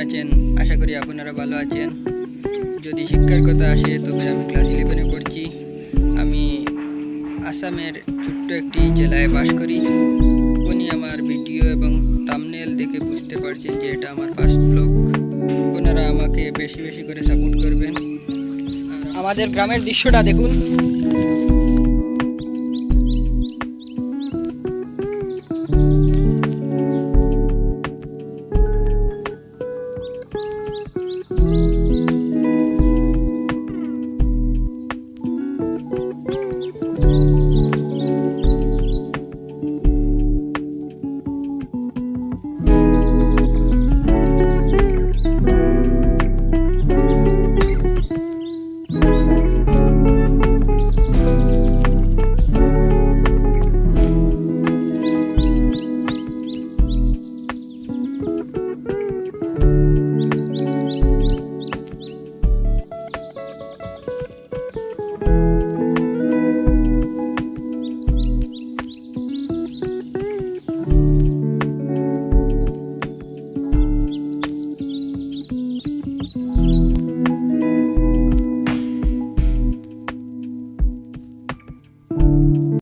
আছেন? আশা করি আপনারা ভালো আছেন। যদি শিক্ষার কথা আসে তবে আমি ক্লাস 11-এ পড়ছি। আমি আসামের ছোট্ট একটি জেলায় বাস করি। উনি আমার ভিডিও এবং থাম্বনেল দেখে বুঝতে পারছেন যে এটা আমার ফার্স্ট ব্লগ। আপনারা আমাকে বেশি বেশি করে সাপোর্ট করবেন। আর আমাদের গ্রামের দৃশ্যটা দেখুন।